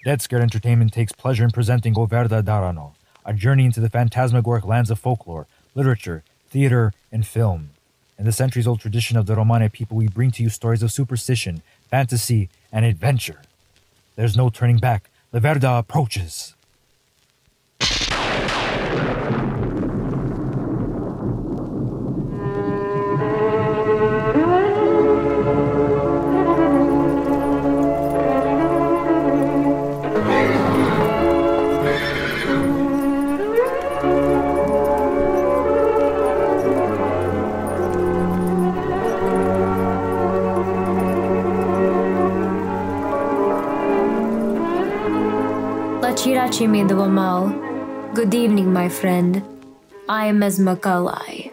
Dead Scared Entertainment takes pleasure in presenting Verda Darano, a journey into the phantasmagoric lands of folklore, literature, theater, and film. In the centuries-old tradition of the Romani people, we bring to you stories of superstition, fantasy, and adventure. There's no turning back. The Verda approaches. Latchi Ratyi Miro Amal. Good evening, my friend. I am Makalai.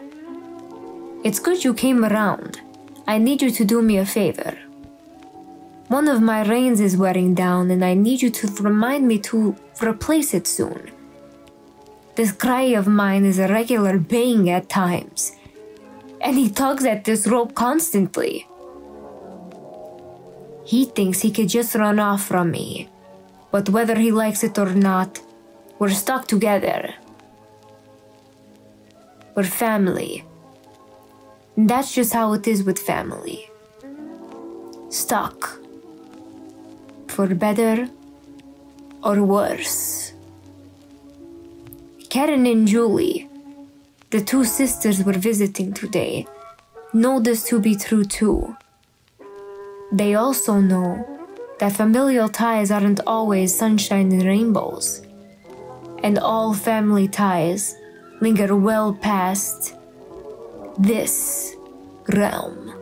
It's good you came around. I need you to do me a favor. One of my reins is wearing down and I need you to remind me to replace it soon. This cry of mine is a regular baying at times, and he tugs at this rope constantly. He thinks he could just run off from me. But whether he likes it or not, we're stuck together. We're family. And that's just how it is with family. Stuck. For better or worse. Karen and Julie, the two sisters we're visiting today, know this to be true too. They also know that familial ties aren't always sunshine and rainbows, and all family ties linger well past this realm.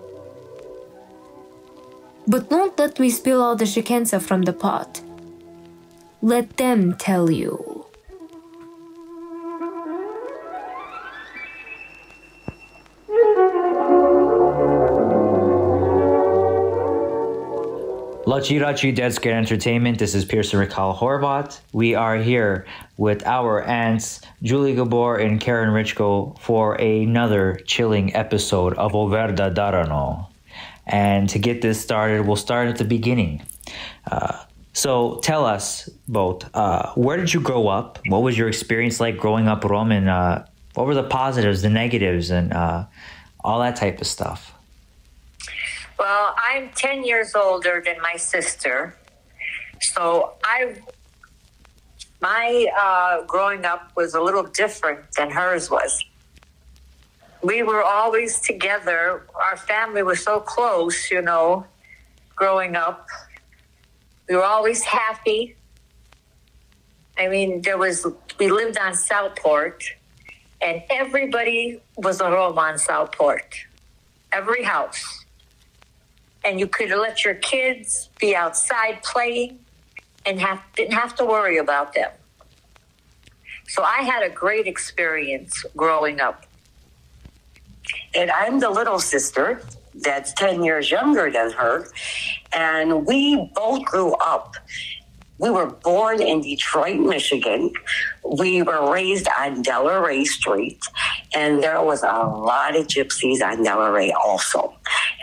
But don't let me spill all the shikensa from the pot. Let them tell you. Latchi Ratyi Dead Scared Entertainment. This is Pearson Riccal Horvat. We are here with our aunts, Julie Gabor and Karen Richko, for another chilling episode of Verda Darano. And to get this started, we'll start at the beginning. So tell us both, where did you grow up? What was your experience like growing up Roma? And what were the positives, the negatives, and all that type of stuff? Well, I'm 10 years older than my sister. So my growing up was a little different than hers was. We were always together. Our family was so close, growing up. We were always happy. I mean, we lived on Southport, and everybody was a Roma on Southport. Every house. And you could let your kids be outside playing and didn't have to worry about them. So I had a great experience growing up. And I'm the little sister that's 10 years younger than her. And we both grew up. We were born in Detroit, Michigan. We were raised on Delaware Street. And there was a lot of gypsies on Delaware also.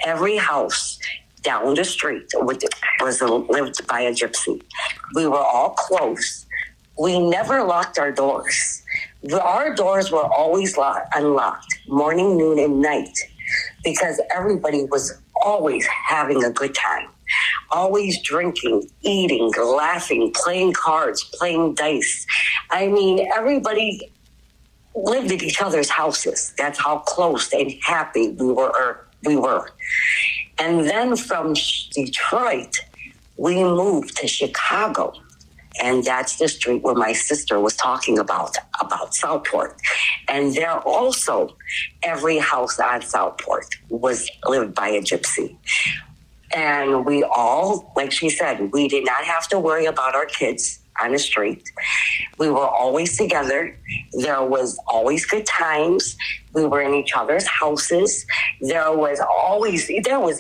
Every house down the street was lived by a gypsy. We were all close. We never locked our doors. Our doors were always unlocked, morning, noon, and night, because everybody was always having a good time, always drinking, eating, laughing, playing cards, playing dice. I mean, everybody lived at each other's houses. That's how close and happy we were. And then from Detroit, we moved to Chicago. And that's the street where my sister was talking about Southport. And there also, every house on Southport was lived by a gypsy. And we all, like she said, we did not have to worry about our kids on the street. We were always together. There was always good times. We were in each other's houses. There was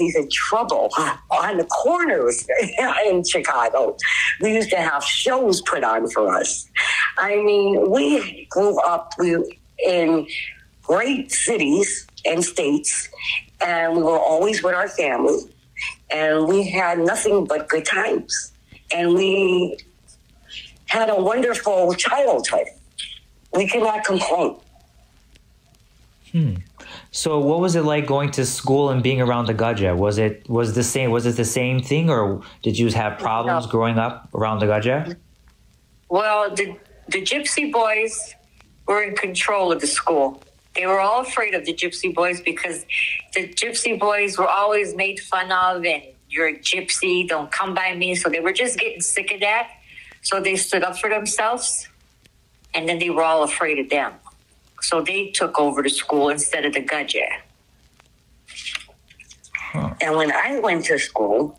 even trouble on the corners in Chicago. We used to have shows put on for us. I mean, we grew up in great cities and states, and we were always with our family, and we had nothing but good times. And we had a wonderful childhood. We cannot complain. So what was it like going to school and being around the Gajah? Was it the same thing, or did you have problems growing up around the Gajah? Well, the Gypsy boys were in control of the school. They were all afraid of the Gypsy boys because the Gypsy boys were always made fun of, and you're a Gypsy, don't come by me. So they were just getting sick of that. So they stood up for themselves, and then they were all afraid of them. So they took over the school instead of the Gajah. And when I went to school,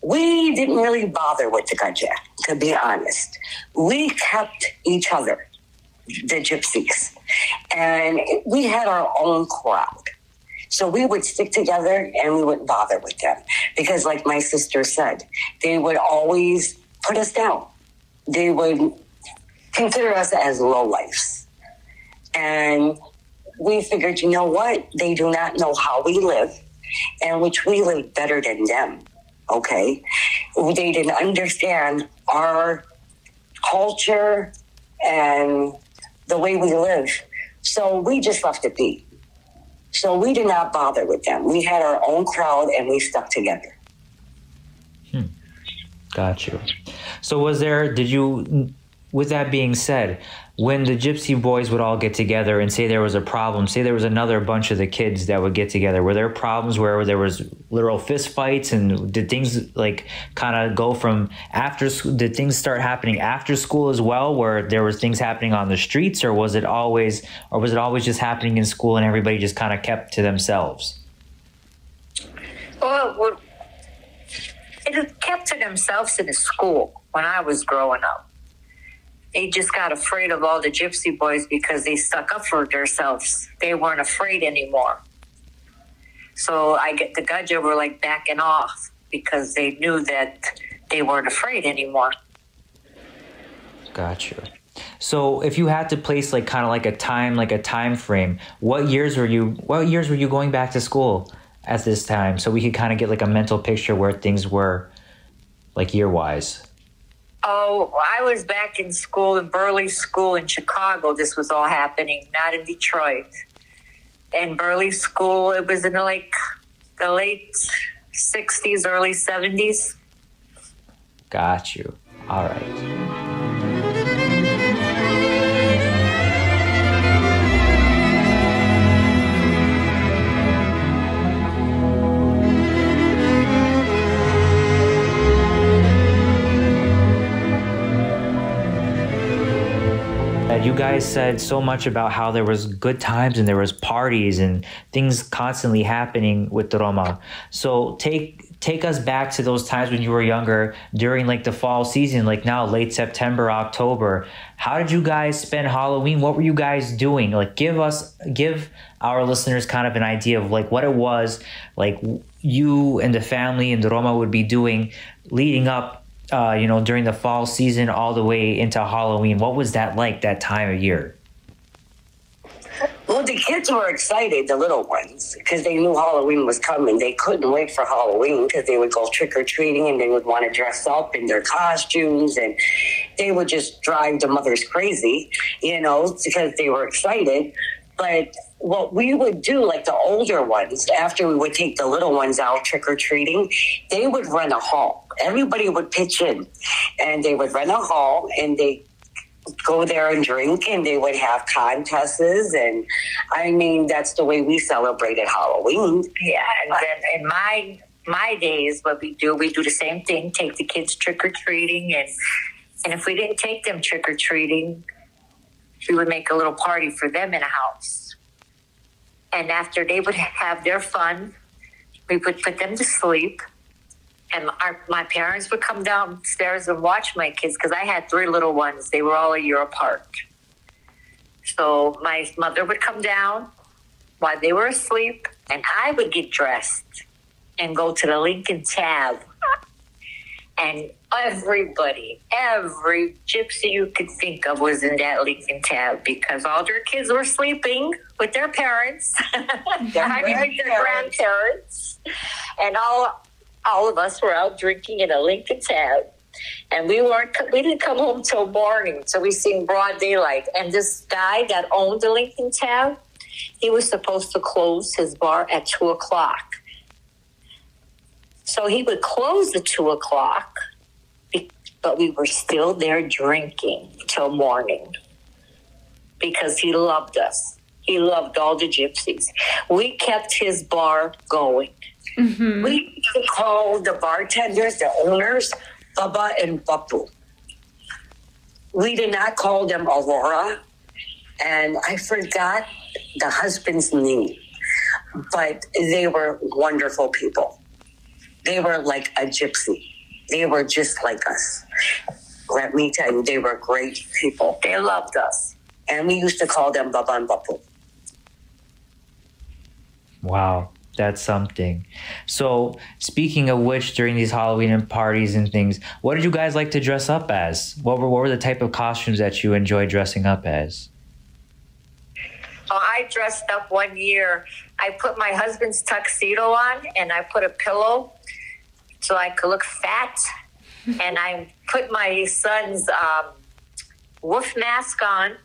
we didn't really bother with the Gajah, to be honest. We kept each other, the Gypsies. And we had our own crowd. So we would stick together and we wouldn't bother with them. Because like my sister said, they would always put us down. They would consider us as lowlifes. And we figured, you know what? They do not know how we live, and which we live better than them, okay? They didn't understand our culture and the way we live. So we just left it be. So we did not bother with them. We had our own crowd and we stuck together. Got you. So with that being said, when the Gypsy boys would all get together and say there was a problem, say there was another bunch of the kids that would get together, were there problems where there was literal fist fights, and did things like kind of go from after school? Did things start happening after school as well, where there was things happening on the streets, or was it always just happening in school and everybody just kind of kept to themselves? Well, it kept to themselves in the school when I was growing up. They just got afraid of all the Gypsy boys because they stuck up for themselves. They weren't afraid anymore. So the Gajah were like backing off because they knew that they weren't afraid anymore. Gotcha. So if you had to place like kind of like a time frame, what years were you going back to school at this time, so we could kind of get like a mental picture where things were like year-wise? Oh, I was back in school, in Burley School in Chicago. This was all happening, not in Detroit. In Burley School, it was in the late 60s, early 70s. Got you. All right. You guys said so much about how there was good times and there was parties and things constantly happening with the Roma. So take us back to those times when you were younger, during like the fall season, like now late September, October. How did you guys spend Halloween? What were you guys doing? Like give our listeners kind of an idea of like what it was like you and the family and the Roma would be doing leading up during the fall season all the way into Halloween. What was that like, that time of year? Well, the kids were excited, the little ones, because they knew Halloween was coming. They couldn't wait for Halloween because they would go trick-or-treating and they would want to dress up in their costumes, and they would just drive the mothers crazy, because they were excited. But what we would do, like the older ones, after we would take the little ones out trick-or-treating, they would run a hall. Everybody would pitch in, and they would run a hall, and they go there and drink, and they would have contests. And I mean, that's the way we celebrated Halloween. Yeah, and then in my days, what we do the same thing, take the kids trick-or-treating, and if we didn't take them trick-or-treating, we would make a little party for them in a house. And after they would have their fun, we would put them to sleep. And my parents would come downstairs and watch my kids, because I had 3 little ones. They were all a year apart. So my mother would come down while they were asleep, and I would get dressed and go to the Lincoln Tab. And every Gypsy you could think of was in that Lincoln Tab, because all their kids were sleeping with their parents, their grandparents, and all of us were out drinking in a Lincoln Tab. And we didn't come home till morning. So we seen broad daylight. And this guy that owned the Lincoln Tab, he was supposed to close his bar at 2:00. So he would close at 2:00, but we were still there drinking till morning because he loved us. He loved all the gypsies. We kept his bar going. Mm-hmm. We used to call the bartenders, the owners, Baba and Bapu. We did not call them Aurora, and I forgot the husband's name, but they were wonderful people. They were like a gypsy. They were just like us. Let me tell you, they were great people. They loved us. And we used to call them Baba and Bapu. Wow, that's something. So, speaking of which, during these Halloween parties and things, what did you guys like to dress up as? What were the type of costumes that you enjoy dressing up as? Oh, I dressed up one year. I put my husband's tuxedo on, and I put a pillow so I could look fat. And I put my son's wolf mask on,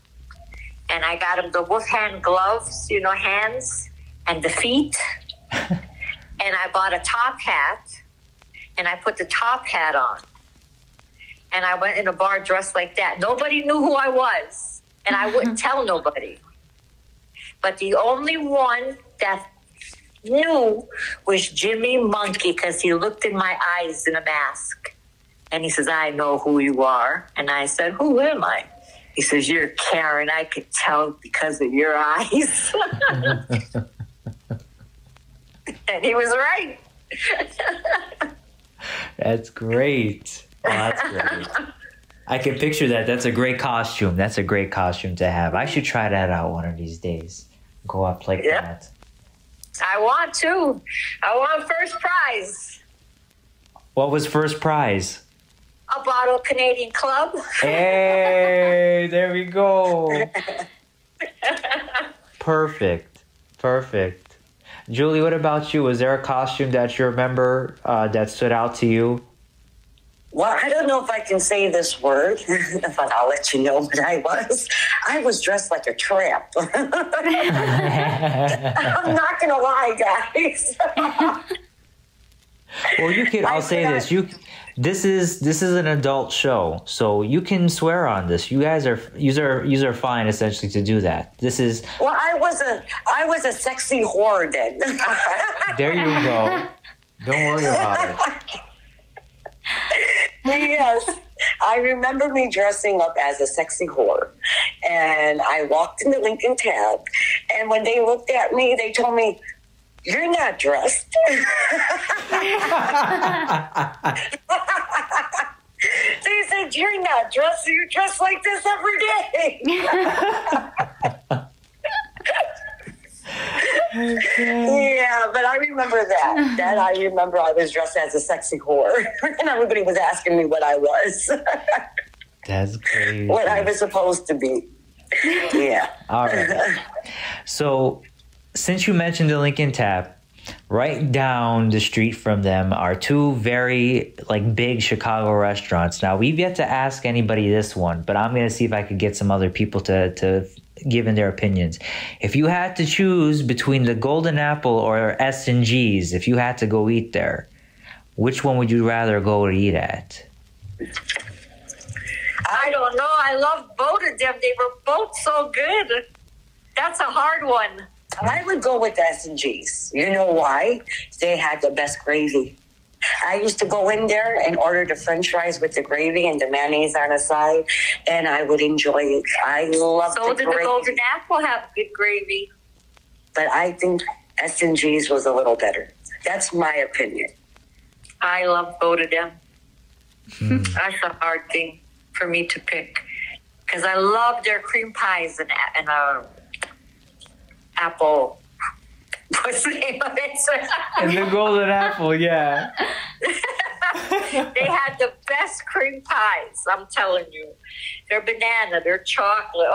and I got him the wolf hand gloves, hands and the feet. And I bought a top hat, and I put the top hat on. And I went in a bar dressed like that. Nobody knew who I was, and I wouldn't tell nobody. But the only one that knew was Jimmy Monkey, because he looked in my eyes in a mask. And he says, I know who you are. And I said, who am I? He says, you're Karen. I could tell because of your eyes. And he was right. That's great. Oh, that's great. I can picture that. That's a great costume. That's a great costume to have. I should try that out one of these days. Go up like that. I want to. I want first prize. What was first prize? A bottle of Canadian Club. Hey, there we go. Perfect. Julie, what about you? Was there a costume that you remember that stood out to you? Well, I don't know if I can say this word, but I'll let you know what I was dressed like a tramp. I'm not going to lie, guys. Well, you can. I'll say this. This is an adult show, so you can swear on this. You guys are fine essentially to do that. This is. Well, I was a sexy whore then. There you go. Don't worry about it. Yes, I remember me dressing up as a sexy whore, and I walked in the Lincoln Tab, and when they looked at me, they told me, "You're not dressed." They said, "You're not dressed. You dress like this every day." Yeah, but I remember that. I remember I was dressed as a sexy whore, and everybody was asking me what I was. That's crazy. What I was supposed to be. Yeah. All right. So, since you mentioned the Lincoln Tab, right down the street from them are two very big Chicago restaurants. Now, we've yet to ask anybody this one, but I'm going to see if I could get some other people to give in their opinions. If you had to choose between the Golden Apple or S&G's, if you had to go eat there, which one would you rather go to eat at? I don't know. I love both of them. They were both so good. That's a hard one. I would go with S&G's. You know why? They had the best gravy. I used to go in there and order the French fries with the gravy and the mayonnaise on the side, and I would enjoy it. I love So did the Golden Apple have good gravy? But I think S&G's was a little better. That's my opinion. I love both of them. That's a hard thing for me to pick because I love their cream pies and apple. What's the name of it? And the Golden Apple, yeah. They had the best cream pies, I'm telling you. Their banana, their chocolate,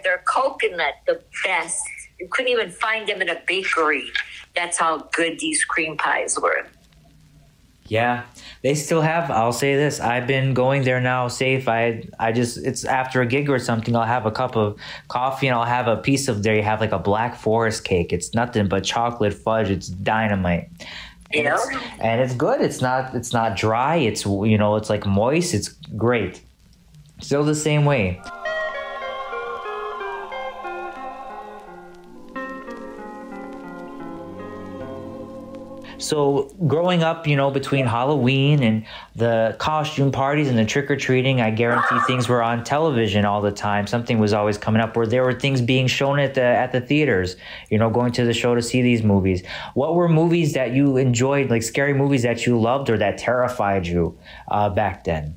their coconut, the best. You couldn't even find them in a bakery. That's how good these cream pies were. Yeah, they still have. I'll say this: I've been going there now. Safe. I just it's after a gig or something. I'll have a cup of coffee and I'll have a piece of. There you have like a Black Forest cake. It's nothing but chocolate fudge. It's dynamite. And it's good. It's not dry. It's it's like moist. It's great. Still the same way. So growing up, between Halloween and the costume parties and the trick-or-treating, I guarantee things were on television all the time. Something was always coming up, or there were things being shown at the theaters, going to the show to see these movies. What were movies that you enjoyed, like scary movies that you loved or that terrified you back then?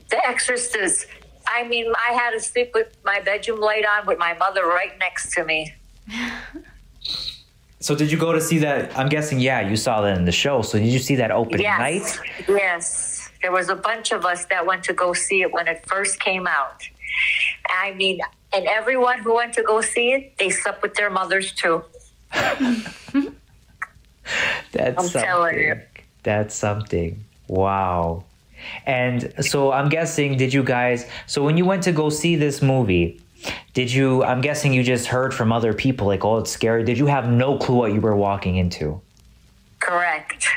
The Exorcist. I mean, I had to sleep with my bedroom light on with my mother right next to me. So did you go to see that? I'm guessing, you saw that in the show. So did you see that opening night? Yes. There was a bunch of us that went to go see it when it first came out. I mean, and everyone who went to go see it, they slept with their mothers too. I'm telling you. That's something. Wow. And so I'm guessing, so when you went to go see this movie, I'm guessing you just heard from other people like, oh, it's scary. Did you have no clue what you were walking into? Correct.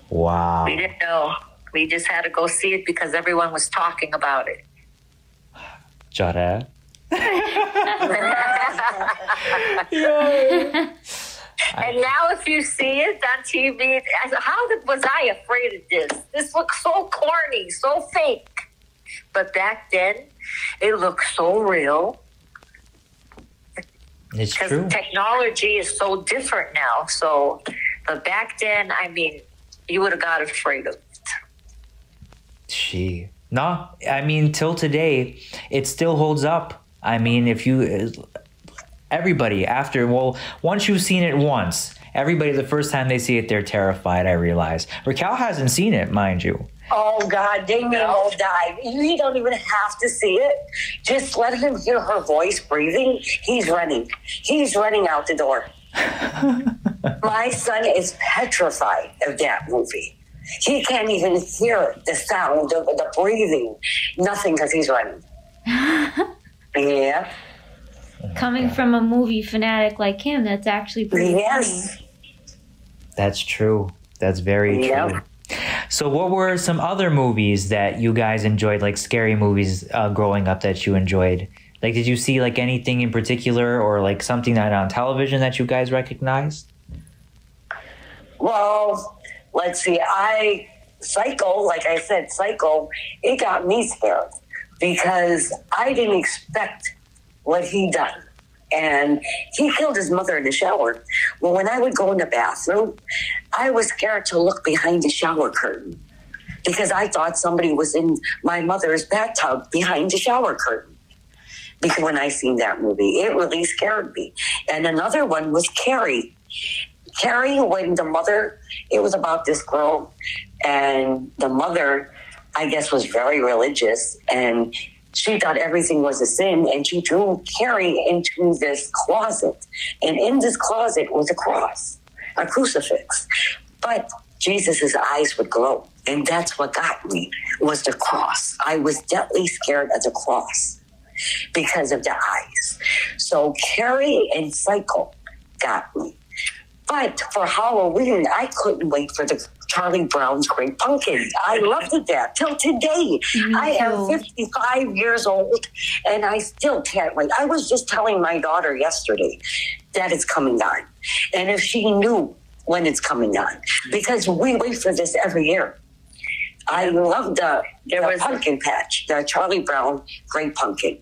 Wow. We didn't know. We just had to go see it because everyone was talking about it. Jara. And now if you see it on TV, was I afraid of this? This looks so corny, so fake. But back then, it looked so real. It's true. Because technology is so different now. But back then, I mean, you would have got afraid of it. No, I mean, till today, it still holds up. I mean, once you've seen it once, everybody, the first time they see it, they're terrified, I realize. Raquel hasn't seen it, mind you. Oh, God, they may all die. You don't even have to see it. Just let him hear her voice breathing. He's running. He's running out the door. My son is petrified of that movie. He can't even hear the sound of the breathing. Nothing, because he's running. Yeah. Coming from a movie fanatic like him, that's actually pretty funny. That's true. That's very true. So what were some other movies that you guys enjoyed, like scary movies growing up that you enjoyed? Like, did you see like anything in particular or like something that on television that you guys recognized? Well, let's see. Psycho, like I said, Psycho, it got me scared because I didn't expect what he done. And he killed his mother in the shower. Well, when I would go in the bathroom, I was scared to look behind the shower curtain because I thought somebody was in my mother's bathtub behind the shower curtain. Because when I seen that movie, it really scared me. And another one was Carrie. Carrie, when the mother, it was about this girl, and the mother, I guess, was very religious, and she thought everything was a sin, and she drew Carrie into this closet. And in this closet was a cross, a crucifix. But Jesus' eyes would glow, and that's what got me, was the cross. I was deathly scared of the cross because of the eyes. So Carrie and Psycho got me. But for Halloween, I couldn't wait for the Charlie Brown's Great Pumpkin. I loved that till today. I am 55 years old, and I still can't wait. I was just telling my daughter yesterday that it's coming on, and if she knew when it's coming on, because we wait for this every year. I love the pumpkin patch, the Charlie Brown Great Pumpkin.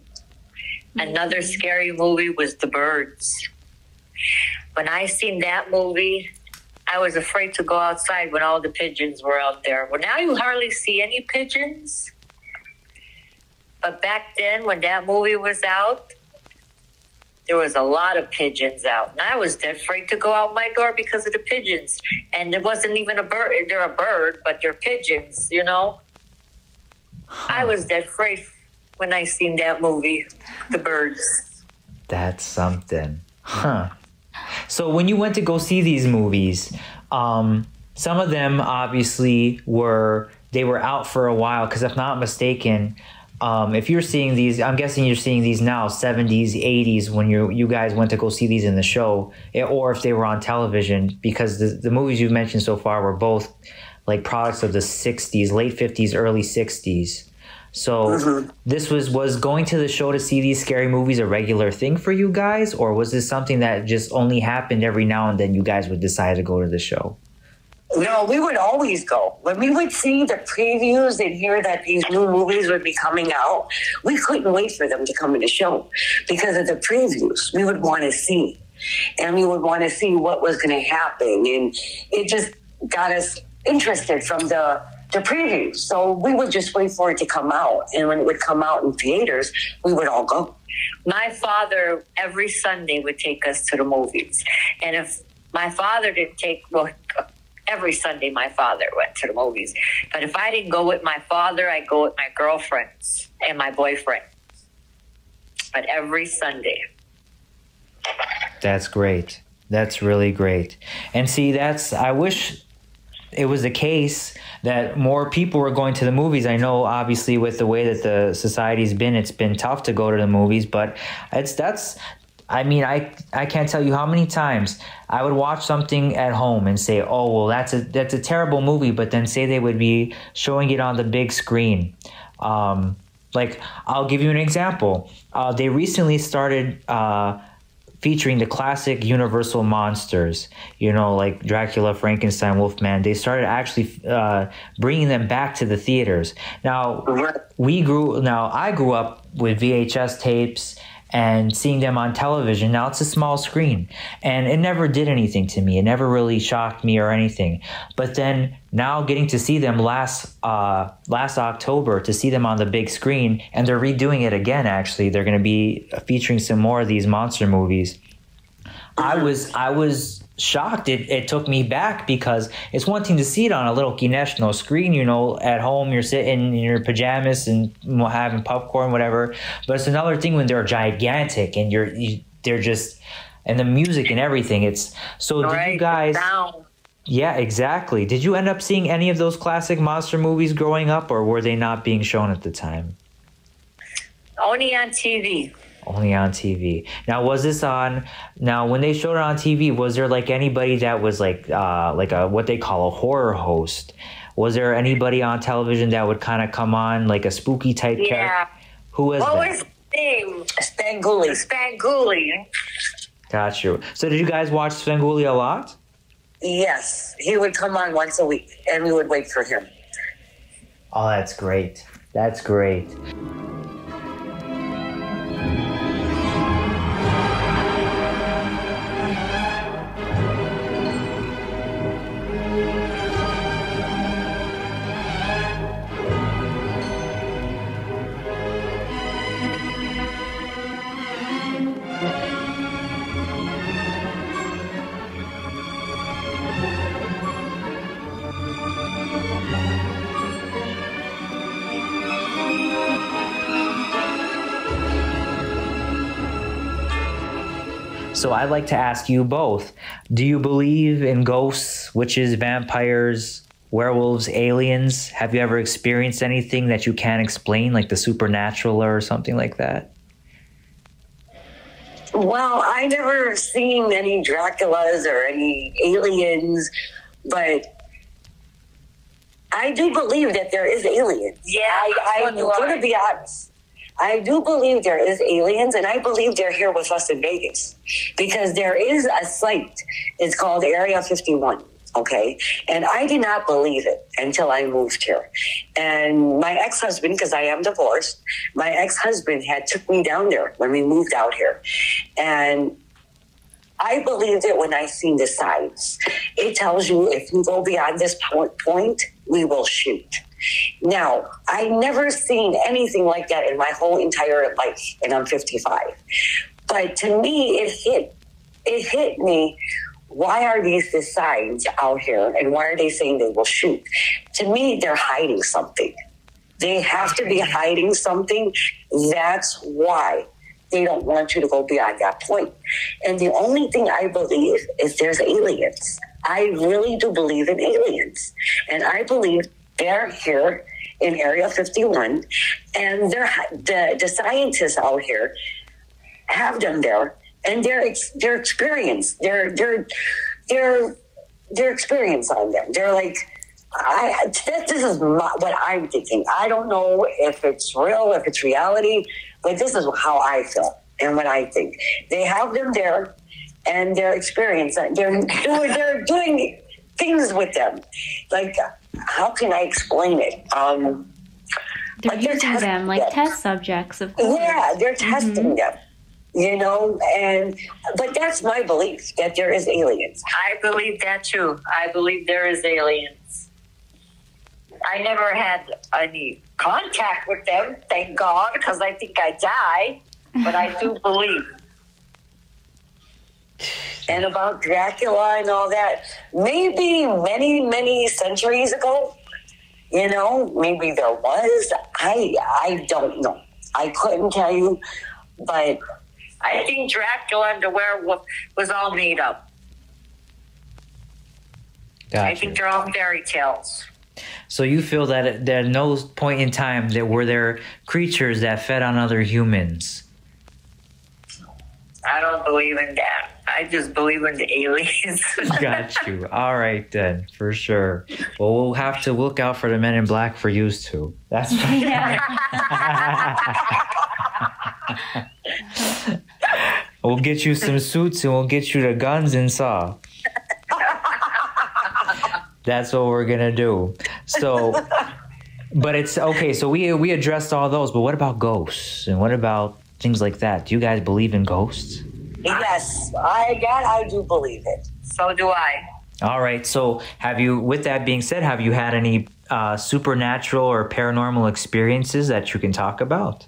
Another scary movie was The Birds. When I seen that movie, I was afraid to go outside when all the pigeons were out there. Well, now you hardly see any pigeons. But back then, when that movie was out, there was a lot of pigeons out. And I was dead afraid to go out my door because of the pigeons. And it wasn't even a bird. They're a bird, but they're pigeons, you know? I was dead afraid when I seen that movie, The Birds. That's something. Huh. So when you went to go see these movies, some of them obviously were out for a while, because if not mistaken, if you're seeing these, I'm guessing you're seeing these now, 70s, 80s, when you guys went to go see these in the show, or if they were on television, because the movies you've mentioned so far were both like products of the 60s, late 50s, early 60s. So this was going to the show to see these scary movies a regular thing for you guys, or was this something that just only happened every now and then you guys would decide to go to the show? No, we would always go. When we would see the previews and hear that these new movies would be coming out, we couldn't wait for them to come to the show because of the previews. We would want to see. And we would want to see what was going to happen. And it just got us interested from the previews. So we would just wait for it to come out. And when it would come out in theaters, we would all go. My father, every Sunday, would take us to the movies. And if my father didn't every Sunday my father went to the movies. But if I didn't go with my father, I'd go with my girlfriends and my boyfriend. But every Sunday. That's great. That's really great. And see, I wish it was the case that more people were going to the movies. I know, obviously, with the way that the society's been, it's been tough to go to the movies, but I can't tell you how many times I would watch something at home and say, oh, well, that's a terrible movie, but then say they would be showing it on the big screen. Like, I'll give you an example. They recently started featuring the classic Universal monsters, like Dracula, Frankenstein, Wolfman. They started actually bringing them back to the theaters. Now, I grew up with VHS tapes and seeing them on television. Now it's a small screen, and it never did anything to me. It never really shocked me or anything. But then now getting to see them last October, to see them on the big screen, and they're redoing it again. Actually, they're going to be featuring some more of these monster movies. I was shocked. It took me back, because it's one thing to see it on a little national screen, at home, you're sitting in your pajamas and having popcorn, whatever. But it's another thing when they're gigantic and they're just, and the music and everything. It's so. Did you guys? Yeah, exactly. Did you end up seeing any of those classic monster movies growing up, or were they not being shown at the time? Only on TV. Only on TV. Now, was this on? Now, when they showed it on TV, was there like anybody that was like a what they call a horror host? Was there anybody on television that would kind of come on like a spooky type character? Who was that? What was his name? Spanguli. Spanguli. Got you. So, did you guys watch Spanguli a lot? Yes, he would come on once a week, and we would wait for him. Oh, that's great. That's great. So I'd like to ask you both, do you believe in ghosts, witches, vampires, werewolves, aliens? Have you ever experienced anything that you can't explain, like the supernatural or something like that? Well, I never seen any Draculas or any aliens, but I do believe that there is aliens. Yeah, I'm going to be honest. I do believe there is aliens, and I believe they're here with us in Vegas, because there is a site. It's called Area 51, okay? And I did not believe it until I moved here. And my ex-husband, because I am divorced, my ex-husband had took me down there when we moved out here. And I believed it when I seen the signs. It tells you if you go beyond this point, we will shoot. Now, I never seen anything like that in my whole entire life, and I'm 55. But to me, it hit me. Why are these the signs out here, and why are they saying they will shoot? To me, they're hiding something. They have to be hiding something. That's why they don't want you to go beyond that point. And the only thing I believe is there's aliens. I really do believe in aliens. And I believe they're here in Area 51. And the scientists out here have them there. And their experience, their experience on them. They're like, this is what I'm thinking. I don't know if it's real, if it's reality, but this is how I feel and what I think. They have them there, and their experience. They're doing things with them. Like, how can I explain it? They're using them like test subjects, of course. Yeah, they're testing them. But that's my belief, that there is aliens. I believe that too. I believe there is aliens. I never had any contact with them, thank God, because I think I die. But I do believe. And about Dracula and all that, maybe many, many centuries ago, maybe there was. I don't know. I couldn't tell you, but I think Dracula and the werewolf was all made up. Gotcha. I think they're all fairy tales. So you feel that at no point in time were there creatures that fed on other humans? I don't believe in that. I just believe in the aliens. Got you. All right, then, for sure. Well, we'll have to look out for the Men in Black for you too. That's fine. Yeah. We'll get you some suits and we'll get you the guns and saw. That's what we're gonna do. So, but it's okay. So we addressed all those, but what about ghosts and what about things like that? Do you guys believe in ghosts? yes, I do believe it. So do I. All right. So with that being said, have you had any supernatural or paranormal experiences that you can talk about?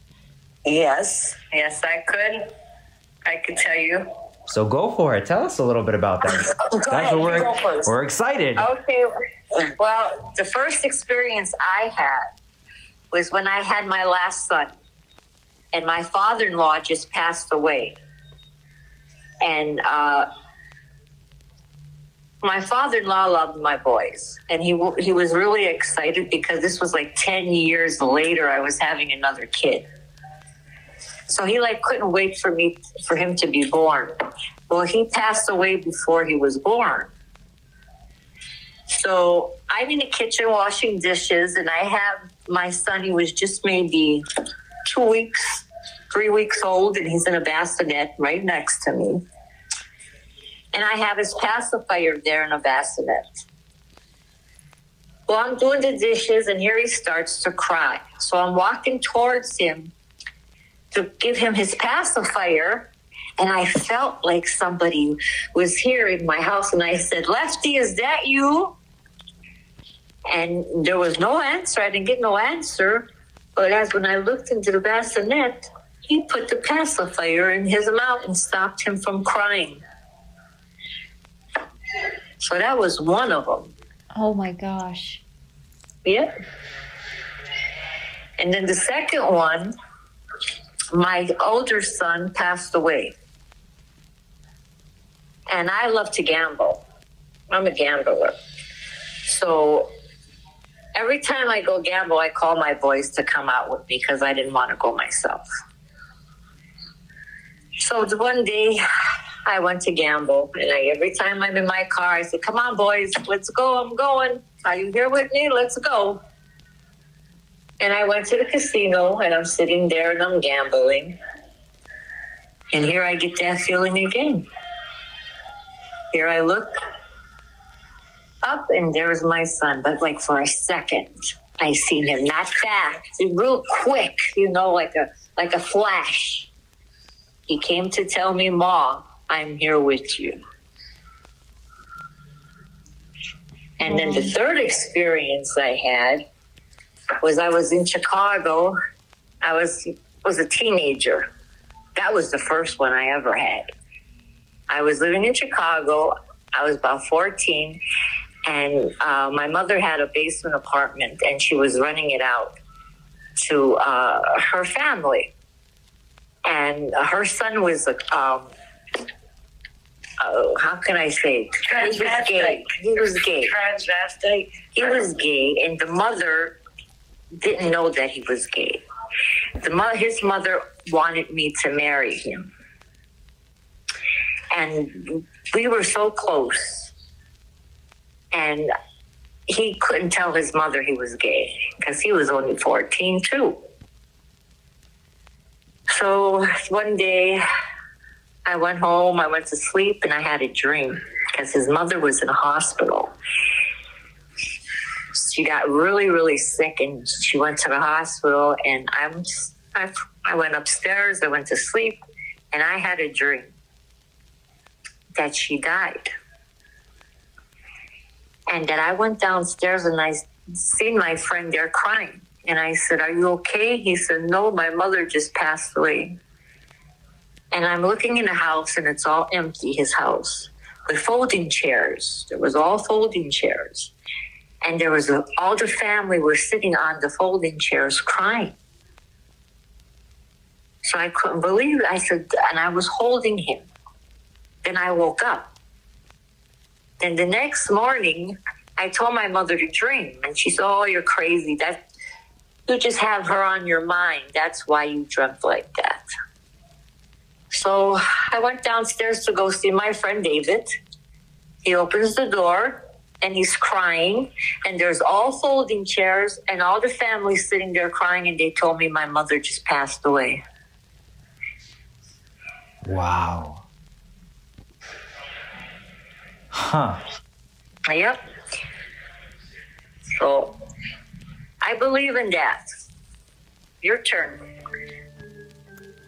Yes. Yes, I could. I could tell you. So go for it. Tell us a little bit about that. That's what we're excited. Okay. Well, the first experience I had was when I had my last son. And my father-in-law just passed away. And my father-in-law loved my boys. And he was really excited because this was like 10 years later I was having another kid. So he couldn't wait for him to be born. Well, he passed away before he was born. So I'm in the kitchen washing dishes, and I have my son. He was just maybe 3 weeks old, and he's in a bassinet right next to me. And I have his pacifier there in a bassinet. Well, I'm doing the dishes, and here he starts to cry. So I'm walking towards him to give him his pacifier, and I felt like somebody was here in my house, and I said, "Lefty, is that you?" And there was no answer. I didn't get no answer. But when I looked into the bassinet, he put the pacifier in his mouth and stopped him from crying. So that was one of them. Oh my gosh. Yep. And then the second one, my older son passed away. And I love to gamble. I'm a gambler. So every time I go gamble, I call my boys to come out with me because I didn't want to go myself. So one day I went to gamble, and every time I'm in my car, I said, "Come on, boys, let's go. I'm going. Are you here with me? Let's go." And I went to the casino, and I'm sitting there, and I'm gambling. And here I get that feeling again. Here I look up, and there's my son. But for a second, I seen him, not fast, real quick, like a flash. He came to tell me, "Ma, I'm here with you." And then the third experience I had was I was in Chicago. I was a teenager. That was the first one I ever had. I was living in Chicago. I was about 14, and my mother had a basement apartment, and she was renting it out to her family. And her son was how can I say? He was gay. He was gay. Transvestite. He was gay, and the mother didn't know that he was gay. His mother wanted me to marry him. And we were so close. And he couldn't tell his mother he was gay because he was only 14 too. So one day I went home, I went to sleep, and I had a dream because his mother was in a hospital. She got really, really sick, and she went to the hospital, and I went upstairs, I went to sleep, and I had a dream that she died. And then I went downstairs, and I seen my friend there crying. And I said, "Are you okay?" He said, "No, my mother just passed away." And I'm looking in the house, and it's all empty, his house, with folding chairs. There was all folding chairs. And there was all the family were sitting on the folding chairs crying. So I couldn't believe it. I said, and I was holding him. Then I woke up. Then the next morning, I told my mother to dream. And she said, "Oh, you're crazy. You just have her on your mind. That's why you dreamt like that." So I went downstairs to go see my friend David. He opens the door, and he's crying. And there's all folding chairs and all the family sitting there crying. And they told me my mother just passed away. Wow. Huh. Yep. So I believe in that. Your turn.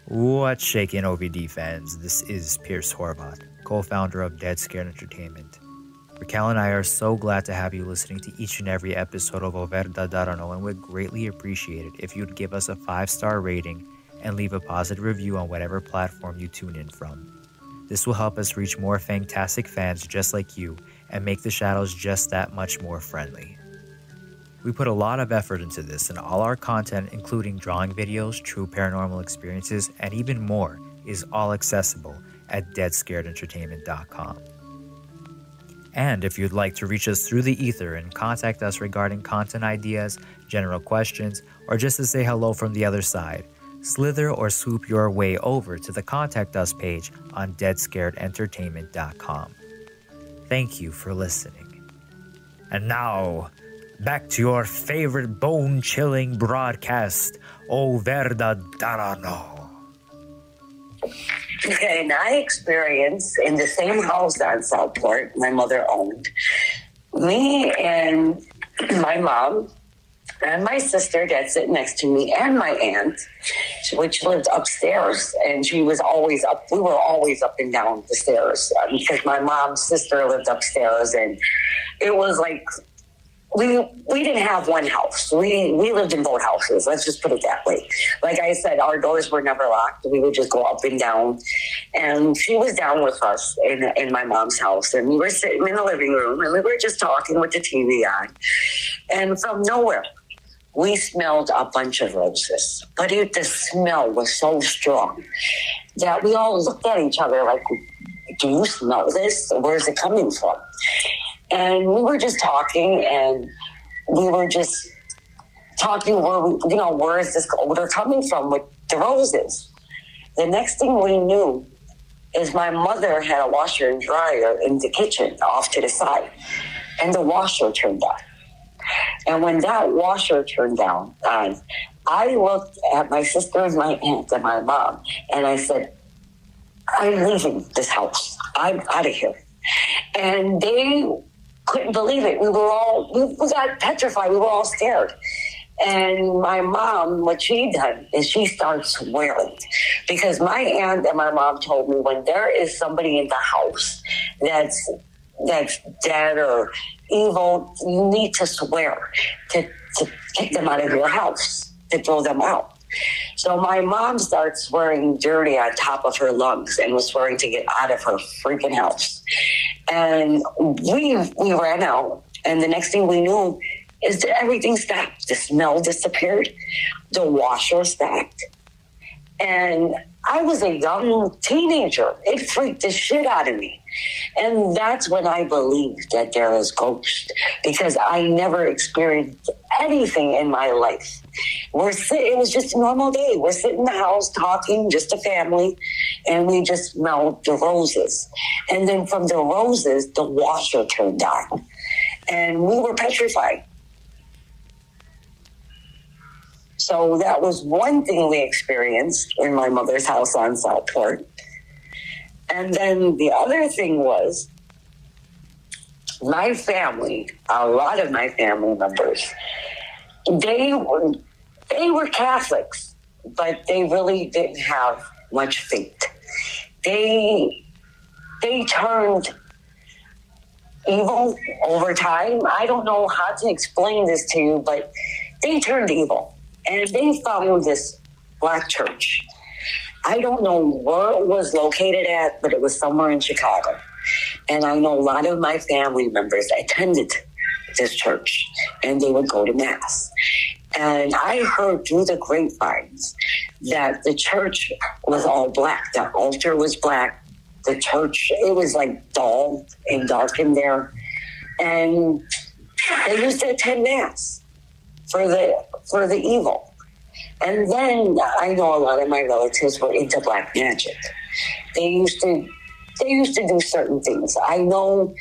What's shaking, OVD fans? This is Pierce Horvath, co-founder of Dead Scared Entertainment. Raquel and I are so glad to have you listening to each and every episode of Verda Darano, and would greatly appreciate it if you'd give us a 5-star rating and leave a positive review on whatever platform you tune in from. This will help us reach more fantastic fans just like you and make the shadows just that much more friendly. We put a lot of effort into this, and all our content, including drawing videos, true paranormal experiences, and even more, is all accessible at deadscaredentertainment.com. And if you'd like to reach us through the ether and contact us regarding content ideas, general questions, or just to say hello from the other side, slither or swoop your way over to the Contact Us page on deadscaredentertainment.com. Thank you for listening. And now, back to your favorite bone-chilling broadcast, O Verda Darano. And I experienced in the same house on Southport my mother owned. Me and my mom and my sister that sit next to me and my aunt, which lived upstairs, and she was always up. We were always up and down the stairs because my mom's sister lived upstairs, and it was like we didn't have one house. We lived in both houses. Let's just put it that way. Like I said, our doors were never locked. We would just go up and down. And she was down with us in my mom's house. And we were sitting in the living room, and we were just talking with the TV on. And from nowhere, we smelled a bunch of roses. But the smell was so strong that we all looked at each other like, "Do you smell this? Where's it coming from?" And we were just talking, and we were just talking where is this odor coming from with the roses? The next thing we knew is my mother had a washer and dryer in the kitchen off to the side, and the washer turned on. And when that washer turned on, I looked at my sister and my aunt and my mom, and I said, "I'm leaving this house. I'm out of here." And they couldn't believe it. We got petrified. We were all scared. And my mom, what she done is she started swearing, because my aunt and my mom told me when there is somebody in the house that's dead or evil, you need to swear to kick them out of your house, to throw them out. So my mom started swearing dirty on top of her lungs and was swearing to get out of her freaking house. And we ran out, and the next thing we knew is that everything stopped. The smell disappeared. The washer stopped. And I was a young teenager. It freaked the shit out of me. And that's when I believed that there is ghosts, because I never experienced anything in my life. It was just a normal day. We're sitting in the house talking, just a family, and we just smelled the roses. And then from the roses, the washer turned on. And we were petrified. So that was one thing we experienced in my mother's house on Southport. And then the other thing was my family, a lot of my family members, they were Catholics, but they really didn't have much faith. They turned evil over time. I don't know how to explain this to you, but they turned evil. And they found this black church. I don't know where it was located at, but it was somewhere in Chicago. And I know a lot of my family members attended this church, and they would go to Mass. And I heard through the grapevines that the church was all black. The altar was black. The church, it was like dull and dark in there. And they used to attend Mass for the evil. And then I know a lot of my relatives were into black magic. They used to do certain things. I know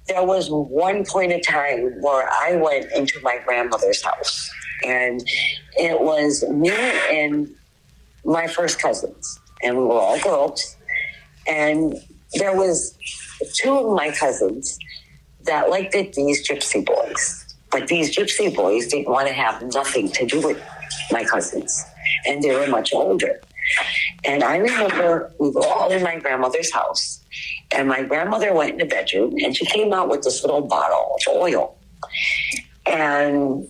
there was one point in time where I went into my grandmother's house, and it was me and my first cousins, and we were all girls. And there was two of my cousins that liked these gypsy boys. But these gypsy boys didn't want to have nothing to do with my cousins. And they were much older. And I remember we were all in my grandmother's house. And my grandmother went in the bedroom, and she came out with this little bottle of oil. And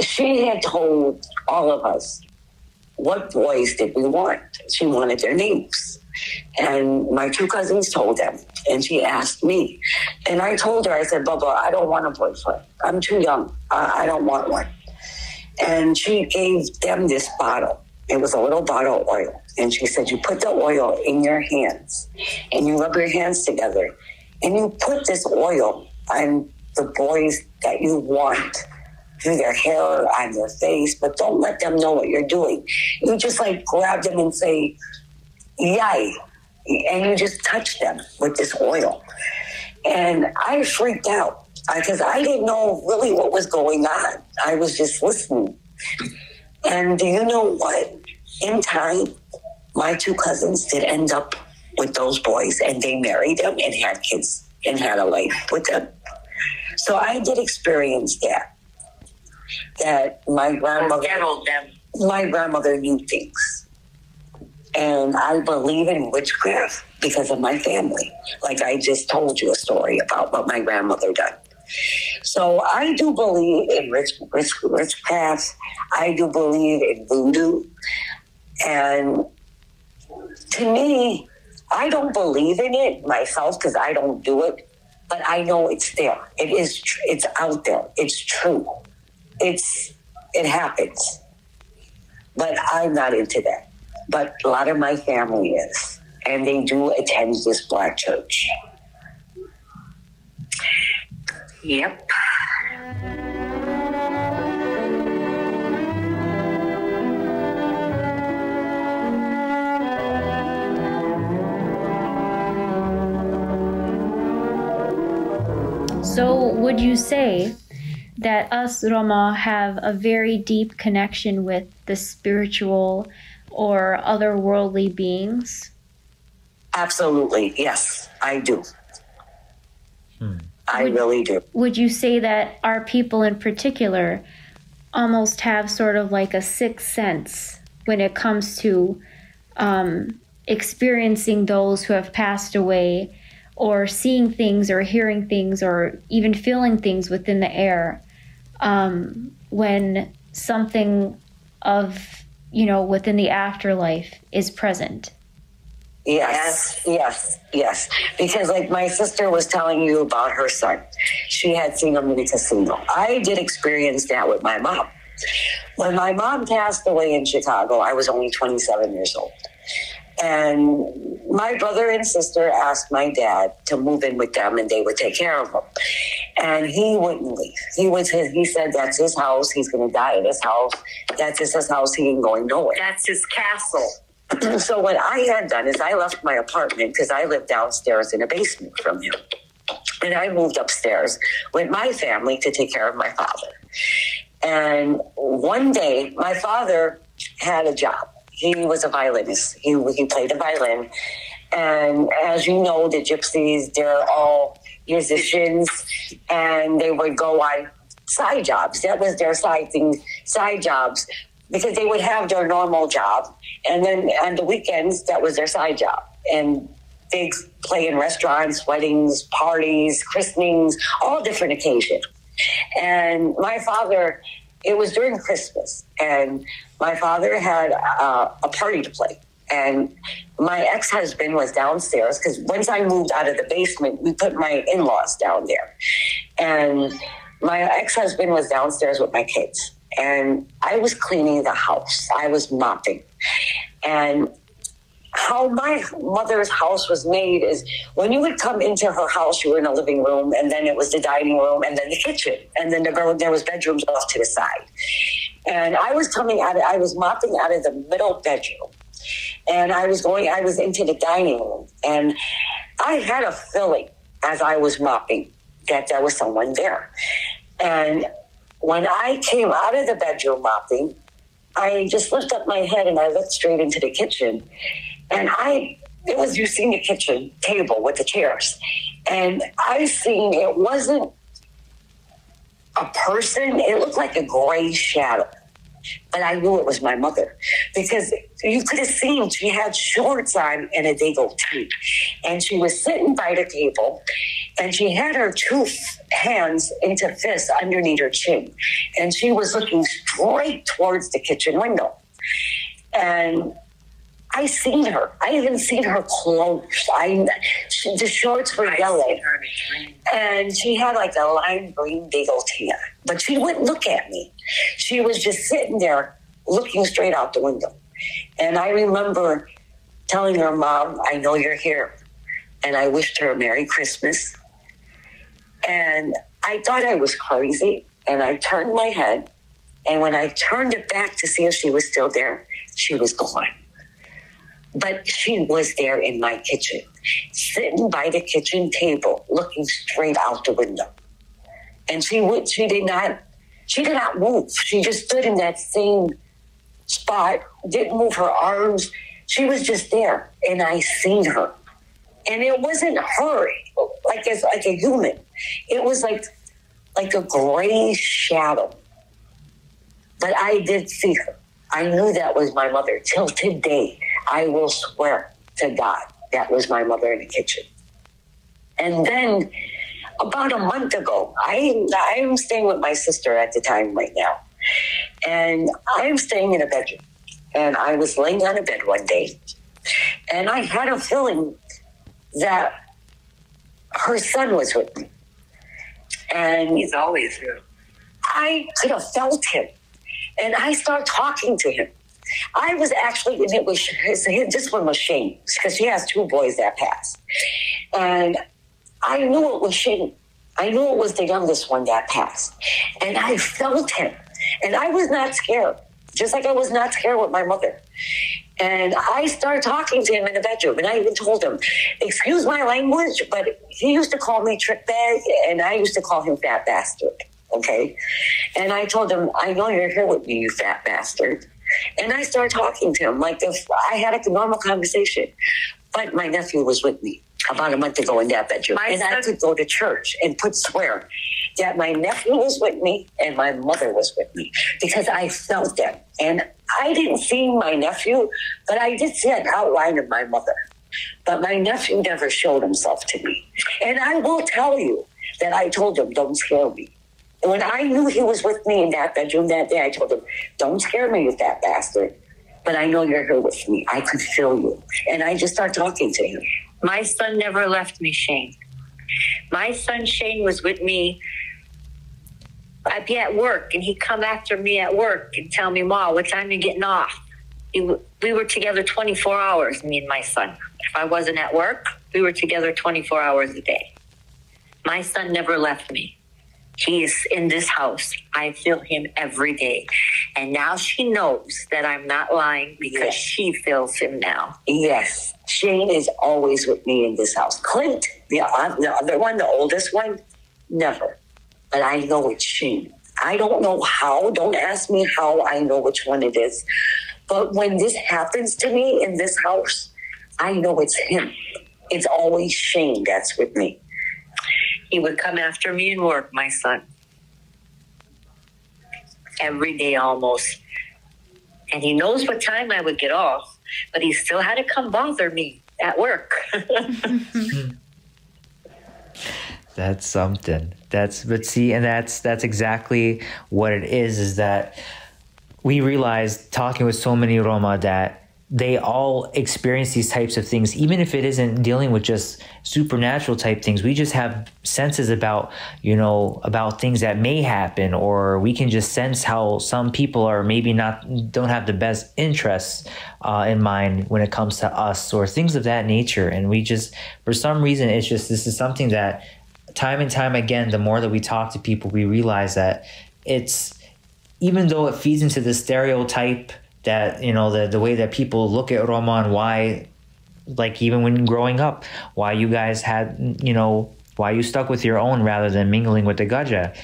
she had told all of us what boys did we want. She wanted their names. And my two cousins told them. And she asked me. And I told her, I said, Bubba, I don't want a boyfriend. I'm too young. I don't want one. And she gave them this bottle. It was a little bottle of oil. And she said, you put the oil in your hands, and you rub your hands together, and you put this oil on the boys that you want, through their hair, on their face, but don't let them know what you're doing. You just like grab them and say, yay. And you just touch them with this oil. And I freaked out because I didn't know really what was going on. I was just listening. And do you know what? In time, my two cousins did end up with those boys, and they married them and had kids and had a life with them. So I did experience that my grandmother knew things. And I believe in witchcraft because of my family. Like I just told you a story about what my grandmother done. So I do believe in witchcraft. I do believe in voodoo. And to me, I don't believe in it myself because I don't do it. But I know it's there. It's out there. It's true. It happens. But I'm not into that. But a lot of my family is, and they do attend this black church. Yep. So would you say that us Roma have a very deep connection with the spiritual or otherworldly beings? Absolutely, yes, I do. I really do. Would you say that our people in particular almost have sort of like a sixth sense when it comes to experiencing those who have passed away, or seeing things or hearing things or even feeling things within the air when something of, within the afterlife is present? Yes. Because like my sister was telling you about her son. She had seen him in the casino. I did experience that with my mom. When my mom passed away in Chicago, I was only 27 years old. And my brother and sister asked my dad to move in with them and they would take care of him. And he wouldn't leave. He said that's his house. He's going to die in his house. That's his house. He ain't going nowhere. That's his castle. So what I had done is I left my apartment because I lived downstairs in a basement from him. And I moved upstairs with my family to take care of my father. And one day, my father had a job. He was a violinist. He played the violin. And as you know, the gypsies, they're all musicians, and they would go on side jobs. That was their side jobs, because they would have their normal job. And then on the weekends, that was their side job. And they play in restaurants, weddings, parties, christenings, all different occasions. And my father, it was during Christmas, and my father had a party to play. And my ex-husband was downstairs, because once I moved out of the basement, we put my in-laws down there. And my ex-husband was downstairs with my kids. And I was cleaning the house. I was mopping. And how my mother's house was made is when you would come into her house, you were in a living room, and then it was the dining room, and then the kitchen, and then there was bedrooms off to the side. And I was mopping out of the middle bedroom, and I was into the dining room, and I had a feeling as I was mopping that there was someone there. And when I came out of the bedroom mopping, I just lifted up my head and I looked straight into the kitchen. And you've seen the kitchen table with the chairs. And I seen, it wasn't a person, it looked like a gray shadow. But I knew it was my mother, because you could have seen she had shorts on and a dago tee. And she was sitting by the table, and she had her two hands into fists underneath her chin. And she was looking straight towards the kitchen window. And I seen her. I even seen her clothes. The shorts were yellow. And she had like a lime green dago tee on. But she wouldn't look at me. She was just sitting there looking straight out the window. And I remember telling her, "Mom, I know you're here." And I wished her a Merry Christmas. And I thought I was crazy. And I turned my head. And when I turned it back to see if she was still there, she was gone. But she was there in my kitchen, sitting by the kitchen table, looking straight out the window. And she did not move. She just stood in that same spot, didn't move her arms. She was just there, and I seen her. And it wasn't her, like a human. It was like a gray shadow. But I did see her. I knew that was my mother. Till today, I will swear to God that was my mother in the kitchen. And then about a month ago, I'm staying with my sister at the time right now. And I'm staying in a bedroom. And I was laying on a bed one day. And I had a feeling that her son was with me. And He's always here. I could have felt him. And I started talking to him. I was actually, and it was, this one was Shane, because she has two boys that passed. And I knew it was Shane. I knew it was the youngest one that passed. And I felt him. And I was not scared, just like I was not scared with my mother. And I started talking to him in the bedroom. And I even told him, excuse my language, but he used to call me trick bag, and I used to call him fat bastard. Okay. And I told him, I know you're here with me, you fat bastard. And I started talking to him like if I had a normal conversation. But my nephew was with me about a month ago in that bedroom. And I could go to church and swear that my nephew was with me and my mother was with me, because I felt them. And I didn't see my nephew, but I did see an outline of my mother. But my nephew never showed himself to me. And I will tell you that I told him, don't scare me. And when I knew he was with me in that bedroom that day, I told him, don't scare me, you fat bastard. But I know you're here with me. I could feel you. And I just started talking to him. My son never left me, Shane. My son Shane was with me. I'd be at work, and he'd come after me at work and tell me, Ma, what time are you getting off? We were together 24 hours, me and my son. If I wasn't at work, we were together 24 hours a day. My son never left me. He is in this house. I feel him every day. And now she knows that I'm not lying because she feels him now. Yes. Shane is always with me in this house. Clint, the other one, the oldest one, never. But I know it's Shane. I don't know how. Don't ask me how I know which one it is. But when this happens to me in this house, I know it's him. It's always Shane that's with me. He would come after me and work, my son. Every day almost. And he knows what time I would get off, but he still had to come bother me at work. That's something. That's exactly what it is that we realized talking with so many Roma that they all experience these types of things, even if it isn't dealing with just supernatural type things. We just have senses about, about things that may happen, or we can just sense how some people are maybe don't have the best interests in mind when it comes to us, or things of that nature. And we just, for some reason, this is something that time and time again, the more that we talk to people, we realize that even though it feeds into the stereotype that, the way that people look at Roma, and why, like even when growing up, why you guys had, why you stuck with your own rather than mingling with the Gaja.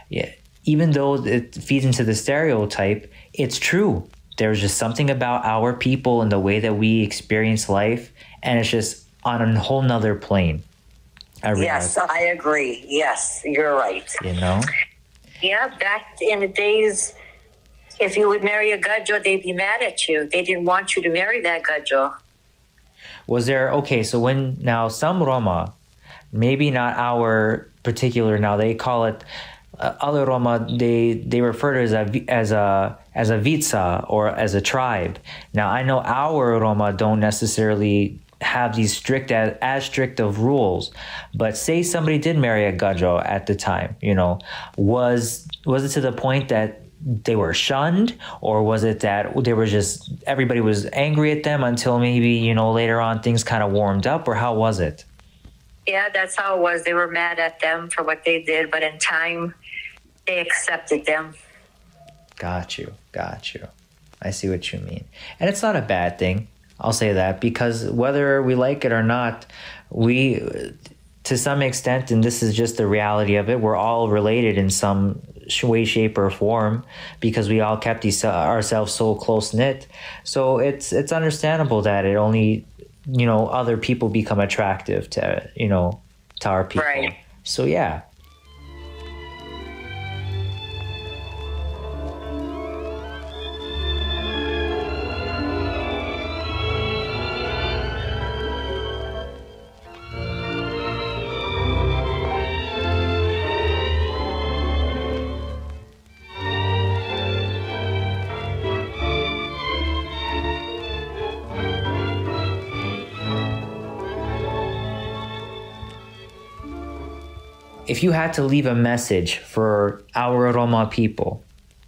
Yeah. Even though it feeds into the stereotype, it's true. There's just something about our people and the way that we experience life, and it's just on a whole nother plane. Yes, I agree. Yes, you're right. Yeah, back in the days, if you would marry a Gajo, they'd be mad at you. They didn't want you to marry that Gajo. Was there, so now some Roma, maybe not our particular, now they call it, other Roma, they refer to it as a vitsa, or as a tribe. Now I know our Roma don't necessarily have these strict of rules, but say somebody did marry a Gajo at the time, was it to the point that they were shunned, or was it that they were just, everybody was angry at them until maybe, later on things kind of warmed up, or how was it? Yeah, that's how it was. They were mad at them for what they did, but in time they accepted them. Got you. I see what you mean. And it's not a bad thing. I'll say that, because whether we like it or not, we, to some extent, and this is just the reality of it, we're all related in some way, shape, or form, because we all kept ourselves so close-knit. So it's understandable that it only, other people become attractive to, to our people. Right. So yeah. If you had to leave a message for our Roma people,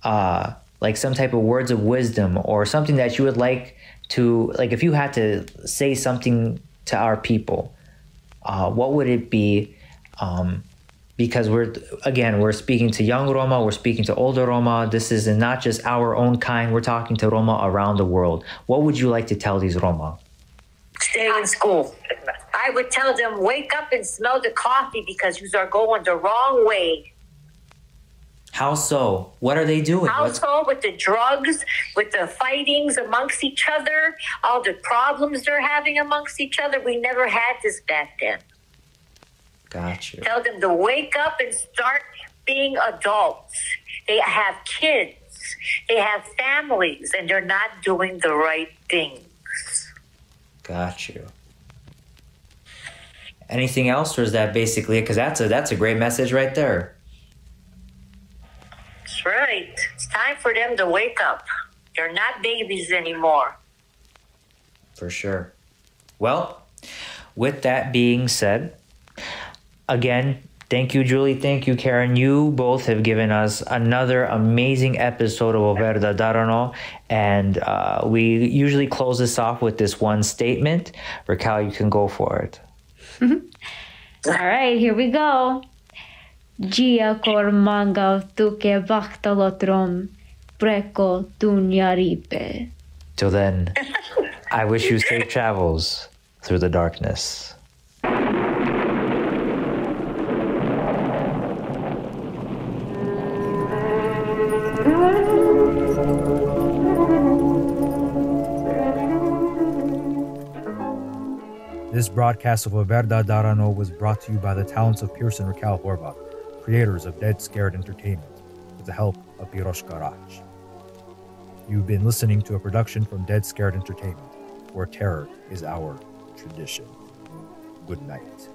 like some type of words of wisdom, or something that you would like to, like if you had to say something to our people, what would it be? Because we're speaking to young Roma, we're speaking to older Roma. This is not just our own kind. We're talking to Roma around the world. What would you like to tell these Roma? Stay in school. I would tell them, wake up and smell the coffee, because you are going the wrong way. How so? What are they doing? How so? With the drugs, with the fightings amongst each other, all the problems they're having amongst each other. We never had this back then. Gotcha. Tell them to wake up and start being adults. They have kids. They have families, and they're not doing the right things. Got you. Anything else, or is that basically it? Because that's a great message right there. That's right. It's time for them to wake up. They're not babies anymore. For sure. Well, with that being said, again, Thank you, Julie. Thank you, Karen. You both have given us another amazing episode of Verda Darano. And we usually close this off with this one statement. Raquel, you can go for it. All right, here we go. Gia kor mangav tuke vaktalotrom preko tunyaripe. Till then, I wish you safe travels through the darkness. This broadcast of Verda Darano was brought to you by the talents of Pierce and Raquel Horvath, creators of Dead Scared Entertainment, with the help of Piroshka Raj. You've been listening to a production from Dead Scared Entertainment, where terror is our tradition. Good night.